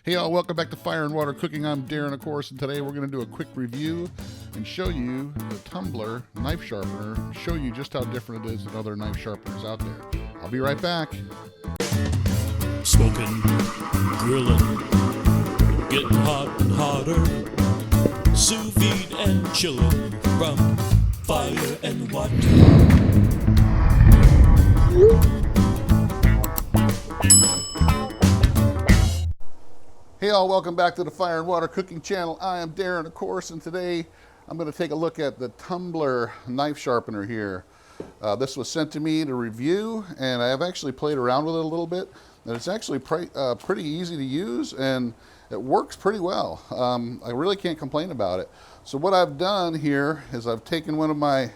Hey all, welcome back to Fire and Water Cooking. I'm Darren, of course, and today we're going to do a quick review and show you the Tumbler knife sharpener, show you just how different it is than other knife sharpeners out there. I'll be right back. Smoking, grilling, getting hot and hotter, sous vide and chilling from Fire and Water. Hey all, welcome back to the Fire and Water Cooking channel. I am Darren, of course, and today I'm going to take a look at the Tumbler knife sharpener here. This was sent to me to review, and I have actually played around with it a little bit. And it's actually pretty easy to use, and it works pretty well. I really can't complain about it. So what I've done here is I've taken one of my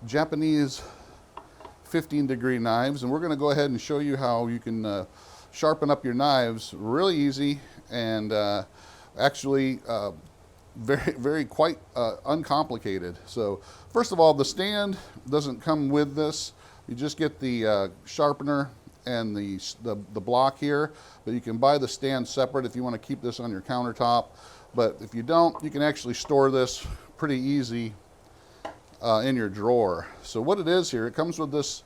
Japanese 15-degree knives, and we're going to go ahead and show you how you can sharpen up your knives really easy and actually very quite uncomplicated. So first of all, the stand doesn't come with this. You just get the sharpener and the block here, but you can buy the stand separate if you want to keep this on your countertop. But if you don't, you can actually store this pretty easy in your drawer. So what it is here, it comes with this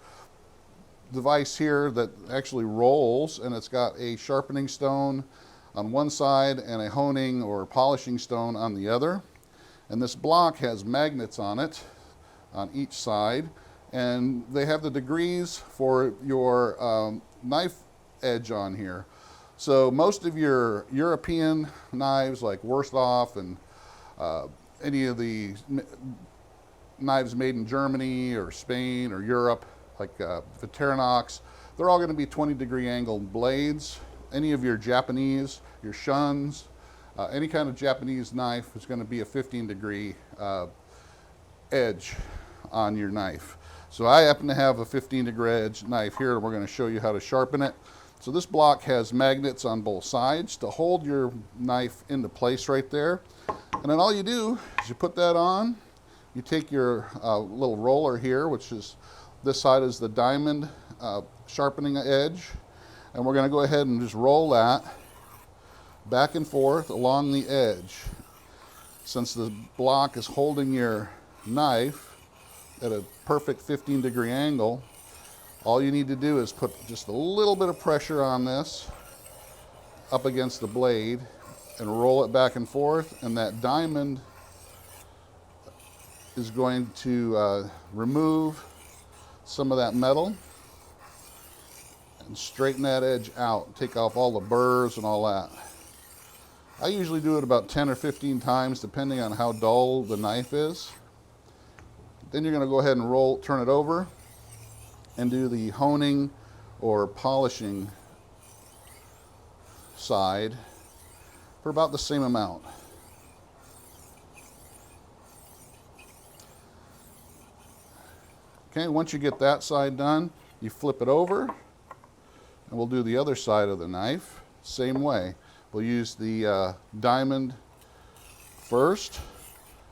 device here that actually rolls, and it's got a sharpening stone on one side and a honing or polishing stone on the other. And this block has magnets on it on each side, and they have the degrees for your knife edge on here. So most of your European knives like Wurstoff and any of the knives made in Germany or Spain or Europe, like Veterinox, they're all going to be 20-degree angled blades. Any of your Japanese, your shuns, any kind of Japanese knife is going to be a 15-degree edge on your knife. So I happen to have a 15-degree edge knife here, and we're going to show you how to sharpen it. So this block has magnets on both sides to hold your knife into place right there. And then all you do is you put that on, you take your little roller here, which is this side is the diamond sharpening edge, and we're going to go ahead and just roll that back and forth along the edge. Since the block is holding your knife at a perfect 15-degree angle, all you need to do is put just a little bit of pressure on this up against the blade and roll it back and forth, and that diamond is going to remove some of that metal and straighten that edge out, take off all the burrs and all that. I usually do it about 10 or 15 times depending on how dull the knife is. Then you're going to go ahead and turn it over and do the honing or polishing side for about the same amount. Okay, once you get that side done, you flip it over, and we'll do the other side of the knife, same way. We'll use the diamond first.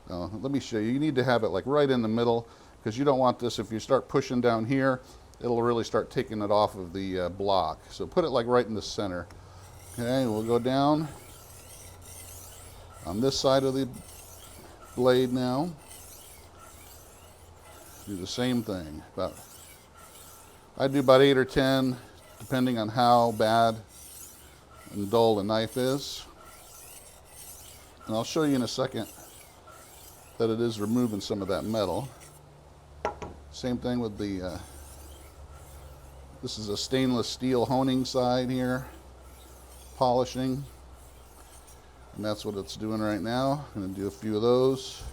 Let me show you. You need to have it like right in the middle, because you don't want this, if you start pushing down here, it'll really start taking it off of the block. So put it like right in the center. Okay, we'll go down on this side of the blade now. Do the same thing. I do about 8 or 10, depending on how bad and dull the knife is. And I'll show you in a second that it is removing some of that metal. Same thing with the, this is a stainless steel honing side here, polishing. And that's what it's doing right now. I'm going to do a few of those.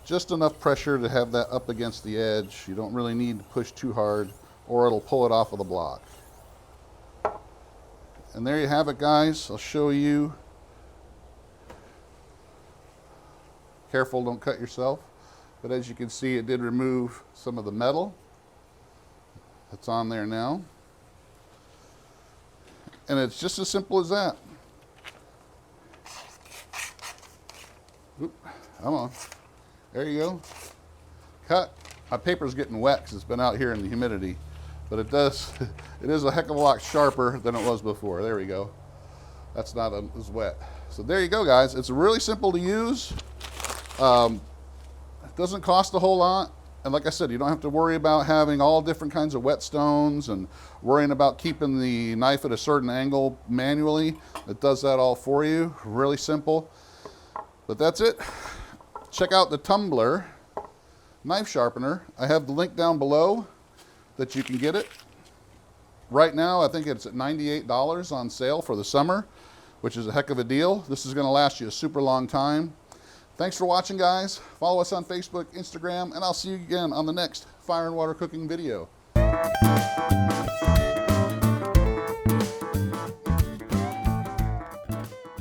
Just enough pressure to have that up against the edge. You don't really need to push too hard, or it'll pull it off of the block. And there you have it, guys. I'll show you. Careful, don't cut yourself. But as you can see, it did remove some of the metal that's on there now. And it's just as simple as that. Oop, come on. There you go. Cut. My paper's getting wet because it's been out here in the humidity. But it is a heck of a lot sharper than it was before. There we go. That's not as wet. So there you go, guys. It's really simple to use. It doesn't cost a whole lot. And like I said, you don't have to worry about having all different kinds of whetstones and worrying about keeping the knife at a certain angle manually. It does that all for you. Really simple. But that's it. Check out the Tumbler knife sharpener. I have the link down below that you can get it. Right now, I think it's at $98 on sale for the summer, which is a heck of a deal. This is going to last you a super long time. Thanks for watching, guys. Follow us on Facebook, Instagram, and I'll see you again on the next Fire and Water cooking video.